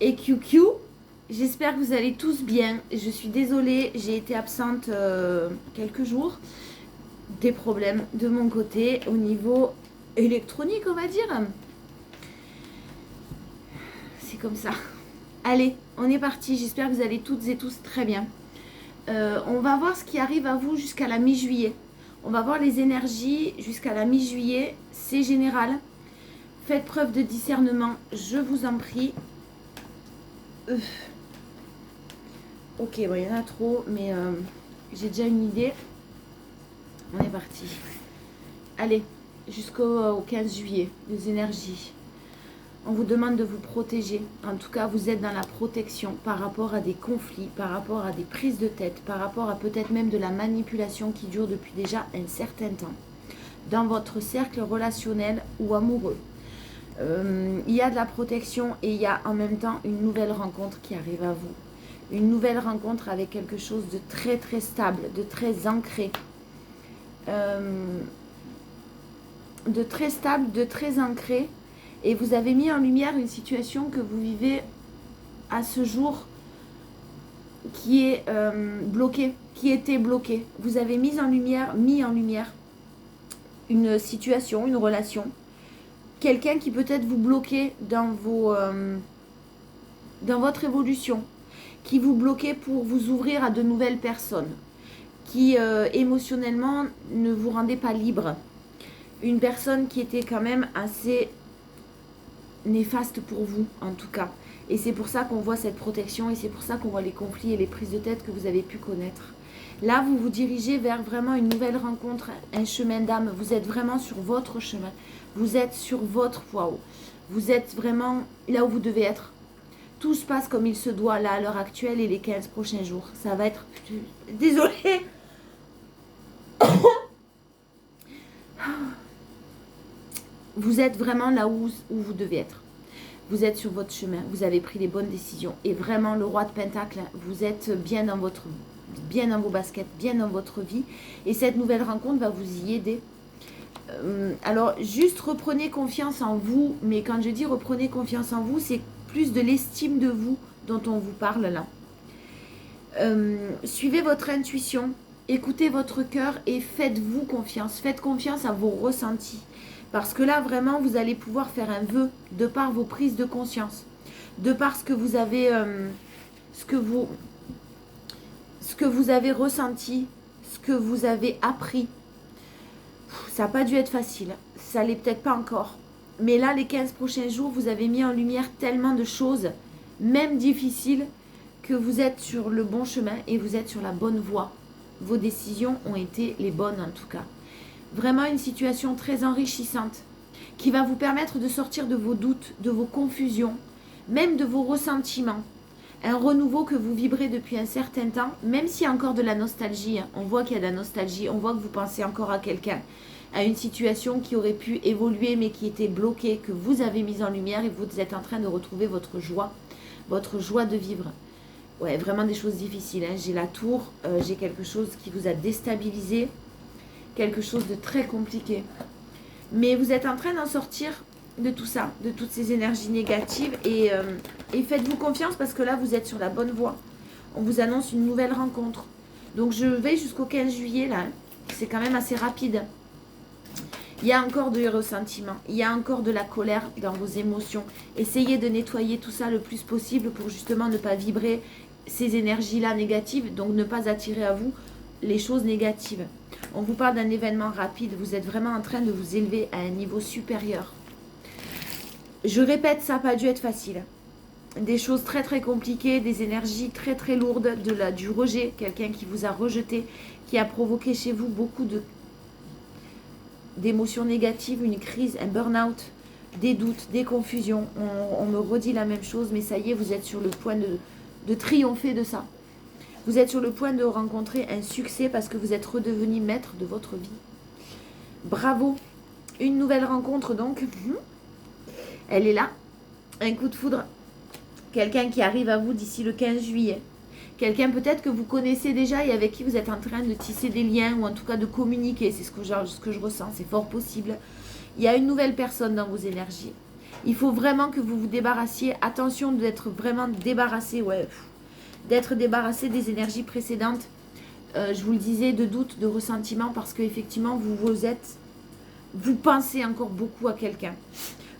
et QQ. J'espère que vous allez tous bien. Je suis désolée, j'ai été absente quelques jours. Des problèmes de mon côté au niveau électronique, on va dire. C'est comme ça. Allez, on est parti. J'espère que vous allez toutes et tous très bien. On va voir ce qui arrive à vous jusqu'à la mi-juillet. On va voir les énergies jusqu'à la mi-juillet. C'est général. Faites preuve de discernement, je vous en prie. Ok, bon, il y en a trop, mais j'ai déjà une idée. On est parti. Allez, jusqu'au 15 juillet, les énergies. On vous demande de vous protéger. En tout cas, vous êtes dans la protection par rapport à des conflits, par rapport à des prises de tête, par rapport à peut-être même de la manipulation qui dure depuis déjà un certain temps. Dans votre cercle relationnel ou amoureux. Il y a de la protection et il y a en même temps une nouvelle rencontre qui arrive à vous. Une nouvelle rencontre avec quelque chose de très très stable, de très ancré. De très stable, de très ancré. Et vous avez mis en lumière une situation que vous vivez à ce jour qui est bloquée, qui était bloquée. Vous avez mis en lumière une situation, une relation. Quelqu'un qui peut-être vous bloquait dans votre évolution, qui vous bloquait pour vous ouvrir à de nouvelles personnes, qui émotionnellement ne vous rendait pas libre. Une personne qui était quand même assez néfaste pour vous, en tout cas. Et c'est pour ça qu'on voit cette protection et c'est pour ça qu'on voit les conflits et les prises de tête que vous avez pu connaître. Là, vous vous dirigez vers vraiment une nouvelle rencontre, un chemin d'âme. Vous êtes vraiment sur votre chemin. Vous êtes sur votre voie. Vous êtes vraiment là où vous devez être. Tout se passe comme il se doit là à l'heure actuelle et les 15 prochains jours. Ça va être... Désolée. Vous êtes vraiment là où vous devez être. Vous êtes sur votre chemin. Vous avez pris les bonnes décisions. Et vraiment, le roi de Pentacle, vous êtes bien dans vos baskets, bien dans votre vie. Et cette nouvelle rencontre va vous y aider. Alors, juste reprenez confiance en vous. Mais quand je dis reprenez confiance en vous, c'est plus de l'estime de vous dont on vous parle là. Suivez votre intuition, écoutez votre cœur et faites-vous confiance. Faites confiance à vos ressentis. Parce que là, vraiment, vous allez pouvoir faire un vœu de par vos prises de conscience. De par ce que vous avez, ce que vous avez ressenti, ce que vous avez appris. Ça n'a pas dû être facile. Ça l'est peut-être pas encore. Mais là, les 15 prochains jours, vous avez mis en lumière tellement de choses, même difficiles, que vous êtes sur le bon chemin et vous êtes sur la bonne voie. Vos décisions ont été les bonnes en tout cas. Vraiment une situation très enrichissante qui va vous permettre de sortir de vos doutes, de vos confusions, même de vos ressentiments. Un renouveau que vous vibrez depuis un certain temps, même s'il y a encore de la nostalgie. On voit qu'il y a de la nostalgie, on voit que vous pensez encore à quelqu'un, à une situation qui aurait pu évoluer mais qui était bloquée, que vous avez mise en lumière et vous êtes en train de retrouver votre joie de vivre. Ouais, vraiment des choses difficiles. Hein. J'ai la tour, j'ai quelque chose qui vous a déstabilisé, quelque chose de très compliqué. Mais vous êtes en train d'en sortir de tout ça, de toutes ces énergies négatives et faites-vous confiance parce que là, vous êtes sur la bonne voie. On vous annonce une nouvelle rencontre. Donc, je vais jusqu'au 15 juillet, là. Hein. C'est quand même assez rapide. Il y a encore du ressentiment, il y a encore de la colère dans vos émotions. Essayez de nettoyer tout ça le plus possible pour justement ne pas vibrer ces énergies-là négatives, donc ne pas attirer à vous les choses négatives. On vous parle d'un événement rapide, vous êtes vraiment en train de vous élever à un niveau supérieur. Je répète, ça n'a pas dû être facile. Des choses très très compliquées, des énergies très très lourdes, du rejet, quelqu'un qui vous a rejeté, qui a provoqué chez vous beaucoup d'émotions négatives, une crise, un burn-out, des doutes, des confusions. On me redit la même chose, mais ça y est, vous êtes sur le point de triompher de ça. Vous êtes sur le point de rencontrer un succès parce que vous êtes redevenu maître de votre vie. Bravo. Une nouvelle rencontre donc. Elle est là. Un coup de foudre. Quelqu'un qui arrive à vous d'ici le 15 juillet. Quelqu'un peut-être que vous connaissez déjà et avec qui vous êtes en train de tisser des liens ou en tout cas de communiquer. C'est ce que je ressens. C'est fort possible. Il y a une nouvelle personne dans vos énergies. Il faut vraiment que vous vous débarrassiez. Attention d'être vraiment débarrassé, ouais, d'être débarrassé des énergies précédentes. Je vous le disais, de doute, de ressentiment, parce qu'effectivement, vous pensez encore beaucoup à quelqu'un.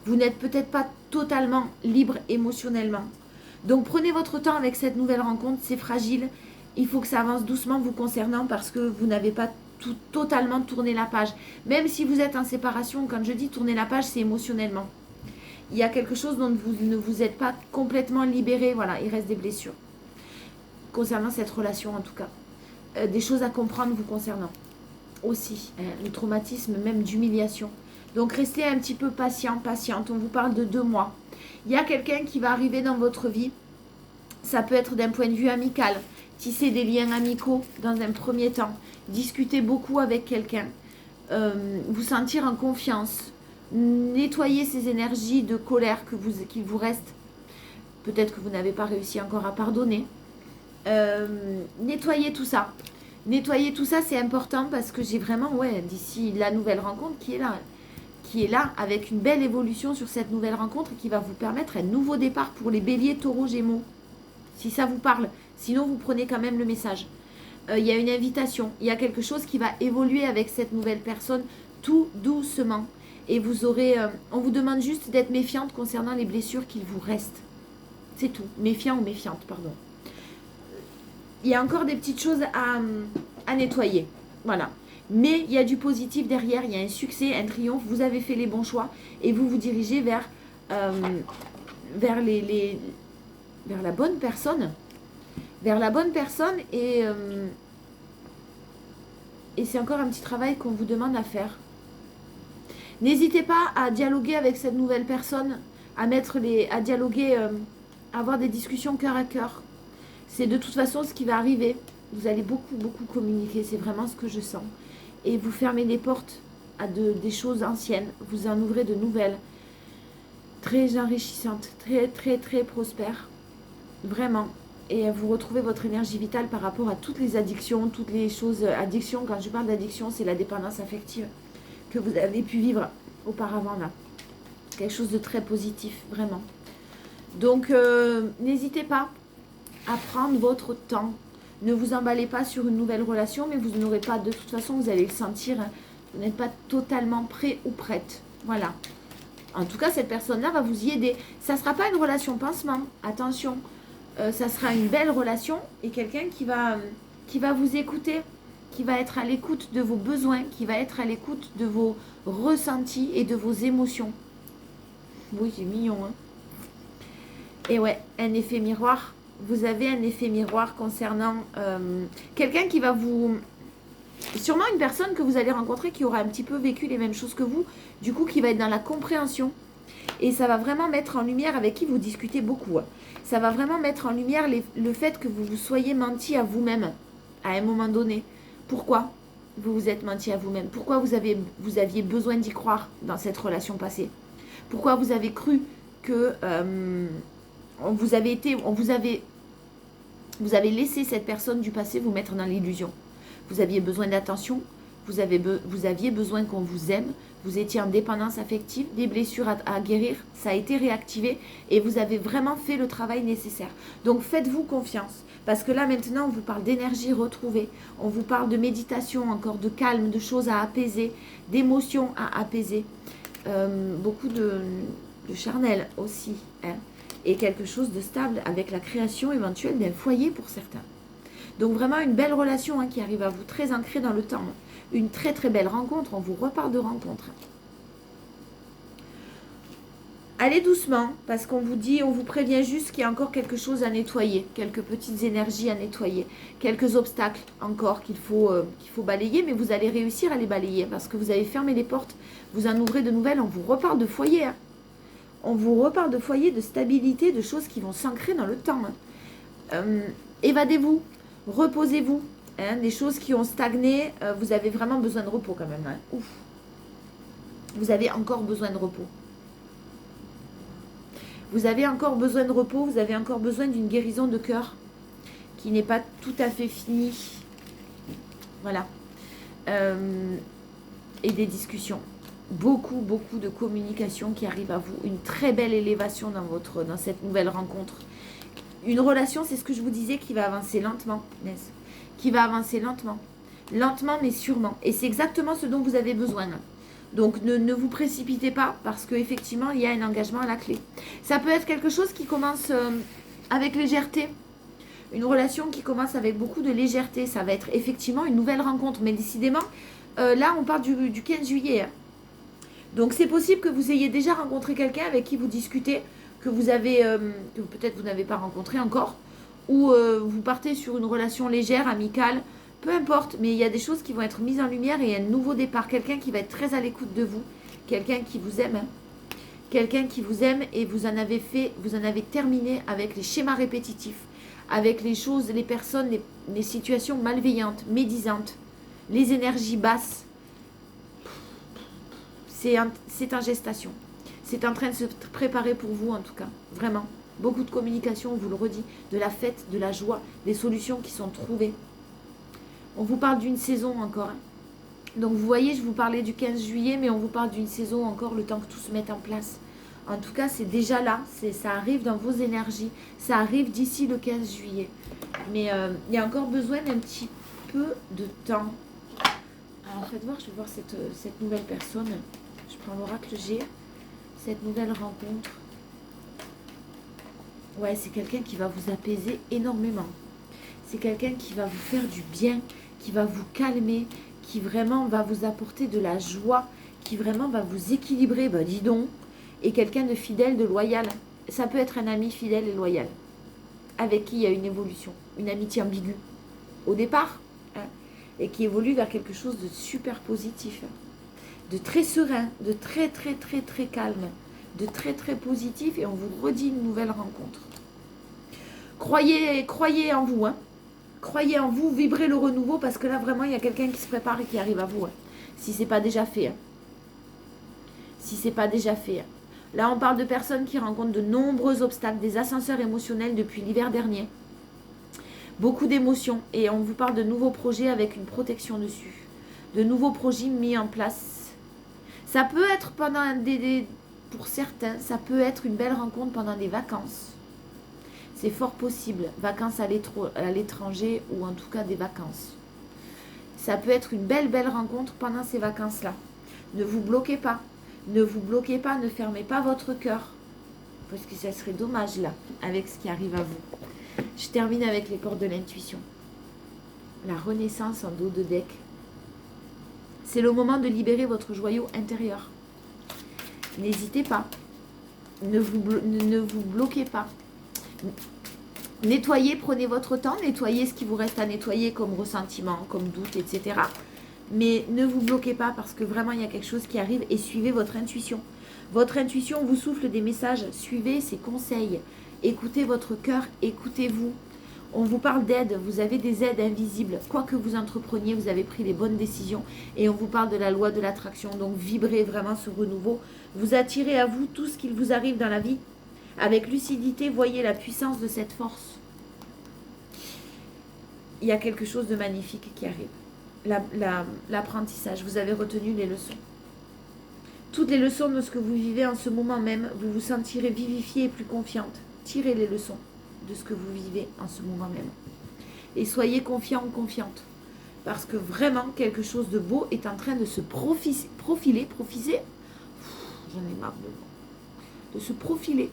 Vous n'êtes peut-être pas totalement libre émotionnellement. Donc prenez votre temps avec cette nouvelle rencontre, c'est fragile. Il faut que ça avance doucement vous concernant parce que vous n'avez pas totalement tourné la page. Même si vous êtes en séparation, quand je dis tourner la page, c'est émotionnellement. Il y a quelque chose dont vous ne vous êtes pas complètement libéré. Voilà, il reste des blessures. Concernant cette relation en tout cas. Des choses à comprendre vous concernant. Aussi, le traumatisme même d'humiliation. Donc restez un petit peu patient, patiente. On vous parle de 2 mois. Il y a quelqu'un qui va arriver dans votre vie. Ça peut être d'un point de vue amical. Tisser des liens amicaux dans un premier temps. Discuter beaucoup avec quelqu'un. Vous sentir en confiance. Nettoyer ces énergies de colère qu'il vous reste. Peut-être que vous n'avez pas réussi encore à pardonner. Nettoyer tout ça. Nettoyer tout ça, c'est important parce que j'ai vraiment, d'ici la nouvelle rencontre qui est là, avec une belle évolution sur cette nouvelle rencontre qui va vous permettre un nouveau départ pour les béliers, taureaux, gémeaux. Si ça vous parle, sinon vous prenez quand même le message. Il y a une invitation, il y a quelque chose qui va évoluer avec cette nouvelle personne tout doucement. Et vous aurez, on vous demande juste d'être méfiante concernant les blessures qu'il vous reste. C'est tout, méfiant ou méfiante, pardon. Il y a encore des petites choses à nettoyer. Voilà. Mais il y a du positif derrière, il y a un succès, un triomphe. Vous avez fait les bons choix et vous vous dirigez vers la bonne personne. Vers la bonne personne et c'est encore un petit travail qu'on vous demande à faire. N'hésitez pas à dialoguer avec cette nouvelle personne, à dialoguer, à avoir des discussions cœur à cœur. C'est de toute façon ce qui va arriver. Vous allez beaucoup, beaucoup communiquer. C'est vraiment ce que je sens. Et vous fermez les portes à des choses anciennes. Vous en ouvrez de nouvelles. Très enrichissantes. Très, très, très prospères. Vraiment. Et vous retrouvez votre énergie vitale par rapport à toutes les addictions, toutes les choses. Addiction, quand je parle d'addiction, c'est la dépendance affective que vous avez pu vivre auparavant là. Quelque chose de très positif, vraiment. Donc, n'hésitez pas à prendre votre temps. Ne vous emballez pas sur une nouvelle relation, mais vous n'aurez pas, de toute façon, vous allez le sentir, vous n'êtes pas totalement prêt ou prête. Voilà. En tout cas, cette personne-là va vous y aider. Ça ne sera pas une relation pansement, attention. Ça sera une belle relation et quelqu'un qui va vous écouter, qui va être à l'écoute de vos besoins, qui va être à l'écoute de vos ressentis et de vos émotions. Oui, c'est mignon, hein. Et ouais, un effet miroir. Vous avez un effet miroir concernant quelqu'un qui va vous... Sûrement une personne que vous allez rencontrer qui aura un petit peu vécu les mêmes choses que vous, du coup qui va être dans la compréhension. Et ça va vraiment mettre en lumière, avec qui vous discutez beaucoup, ça va vraiment mettre en lumière le fait que vous vous soyez menti à vous-même à un moment donné. Pourquoi vous vous êtes menti à vous-même? Pourquoi vous aviez besoin d'y croire dans cette relation passée? Pourquoi vous avez cru que... vous avez laissé cette personne du passé vous mettre dans l'illusion. Vous aviez besoin d'attention, vous aviez besoin qu'on vous aime, vous étiez en dépendance affective, des blessures à guérir, ça a été réactivé et vous avez vraiment fait le travail nécessaire. Donc faites-vous confiance, parce que là maintenant on vous parle d'énergie retrouvée, on vous parle de méditation, encore de calme, de choses à apaiser, d'émotions à apaiser, beaucoup de charnel aussi, hein. Et quelque chose de stable avec la création éventuelle d'un foyer pour certains. Donc vraiment une belle relation qui arrive à vous, très ancrée dans le temps. Une très très belle rencontre, on vous reparle de rencontre. Allez doucement, parce qu'on vous prévient juste qu'il y a encore quelque chose à nettoyer, quelques petites énergies à nettoyer, quelques obstacles encore qu'il faut balayer, mais vous allez réussir à les balayer, parce que vous avez fermé les portes, vous en ouvrez de nouvelles, on vous reparle de foyer, hein. On vous reparle de foyer, de stabilité, de choses qui vont s'ancrer dans le temps. Évadez-vous, reposez-vous. Des choses qui ont stagné, vous avez vraiment besoin de repos quand même. Ouf. Vous avez encore besoin de repos. Vous avez encore besoin de repos, vous avez encore besoin d'une guérison de cœur qui n'est pas tout à fait finie. Voilà. Et des discussions. beaucoup, beaucoup de communication qui arrive à vous. Une très belle élévation dans cette nouvelle rencontre. Une relation, c'est ce que je vous disais, qui va avancer lentement, Inès. Qui va avancer lentement. Lentement, mais sûrement. Et c'est exactement ce dont vous avez besoin. Donc, ne vous précipitez pas, parce qu'effectivement, il y a un engagement à la clé. Ça peut être quelque chose qui commence avec légèreté. Une relation qui commence avec beaucoup de légèreté. Ça va être effectivement une nouvelle rencontre. Mais décidément, là, on parle du 15 juillet. Donc, c'est possible que vous ayez déjà rencontré quelqu'un avec qui vous discutez, que vous avez, que peut-être vous n'avez pas rencontré encore, ou vous partez sur une relation légère, amicale, peu importe. Mais il y a des choses qui vont être mises en lumière et un nouveau départ. Quelqu'un qui va être très à l'écoute de vous. Quelqu'un qui vous aime. Quelqu'un qui vous aime et vous en avez terminé avec les schémas répétitifs, avec les choses, les personnes, les situations malveillantes, médisantes, les énergies basses. C'est en gestation. C'est en train de se préparer pour vous, en tout cas. Vraiment. Beaucoup de communication, on vous le redit. De la fête, de la joie, des solutions qui sont trouvées. On vous parle d'une saison encore. Donc vous voyez, je vous parlais du 15 juillet, mais on vous parle d'une saison encore, le temps que tout se mette en place. En tout cas, c'est déjà là. Ça arrive dans vos énergies. Ça arrive d'ici le 15 juillet. Mais il y a encore besoin d'un petit peu de temps. Alors faites voir, je vais voir cette nouvelle personne. Je prends l'oracle G. Cette nouvelle rencontre. Ouais, c'est quelqu'un qui va vous apaiser énormément. C'est quelqu'un qui va vous faire du bien, qui va vous calmer, qui vraiment va vous apporter de la joie, qui vraiment va vous équilibrer, ben dis donc. Et quelqu'un de fidèle, de loyal. Ça peut être un ami fidèle et loyal, avec qui il y a une évolution, une amitié ambiguë au départ, hein, et qui évolue vers quelque chose de super positif, de très serein, de très très très très calme, de très très positif, et on vous redit une nouvelle rencontre. Croyez en vous, hein. Croyez en vous, vibrez le renouveau, parce que là vraiment il y a quelqu'un qui se prépare et qui arrive à vous, hein, si c'est pas déjà fait. Hein. Si c'est pas déjà fait. Hein. Là on parle de personnes qui rencontrent de nombreux obstacles, des ascenseurs émotionnels depuis l'hiver dernier. Beaucoup d'émotions, et on vous parle de nouveaux projets avec une protection dessus. De nouveaux projets mis en place. Ça peut être pendant pour certains, ça peut être une belle rencontre pendant des vacances. C'est fort possible. Vacances à l'étranger ou en tout cas des vacances. Ça peut être une belle rencontre pendant ces vacances-là. Ne vous bloquez pas. Ne vous bloquez pas, ne fermez pas votre cœur. Parce que ça serait dommage là, avec ce qui arrive à vous. Je termine avec les cordes de l'intuition. La renaissance en dos de deck. C'est le moment de libérer votre joyau intérieur. N'hésitez pas. Ne vous bloquez pas. Nettoyez, prenez votre temps, nettoyez ce qui vous reste à nettoyer comme ressentiment, comme doute, etc. Mais ne vous bloquez pas parce que vraiment il y a quelque chose qui arrive et suivez votre intuition. Votre intuition vous souffle des messages, suivez ses conseils, écoutez votre cœur, écoutez-vous. On vous parle d'aide, vous avez des aides invisibles. Quoi que vous entrepreniez, vous avez pris les bonnes décisions et on vous parle de la loi de l'attraction. Donc vibrez vraiment ce renouveau. Vous attirez à vous tout ce qu'il vous arrive dans la vie. Avec lucidité, voyez la puissance de cette force. Il y a quelque chose de magnifique qui arrive. L'apprentissage, vous avez retenu les leçons. Toutes les leçons de ce que vous vivez en ce moment même, vous vous sentirez vivifiée et plus confiante. Tirez les leçons de ce que vous vivez en ce moment même. Et soyez confiant ou confiante. Parce que vraiment, quelque chose de beau est en train de se profiler. J'en ai marre de se profiler.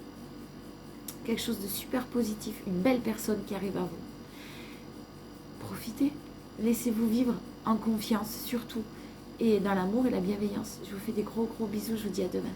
Quelque chose de super positif. Une belle personne qui arrive à vous. Profitez. Laissez-vous vivre en confiance, surtout. Et dans l'amour et la bienveillance. Je vous fais des gros bisous. Je vous dis à demain.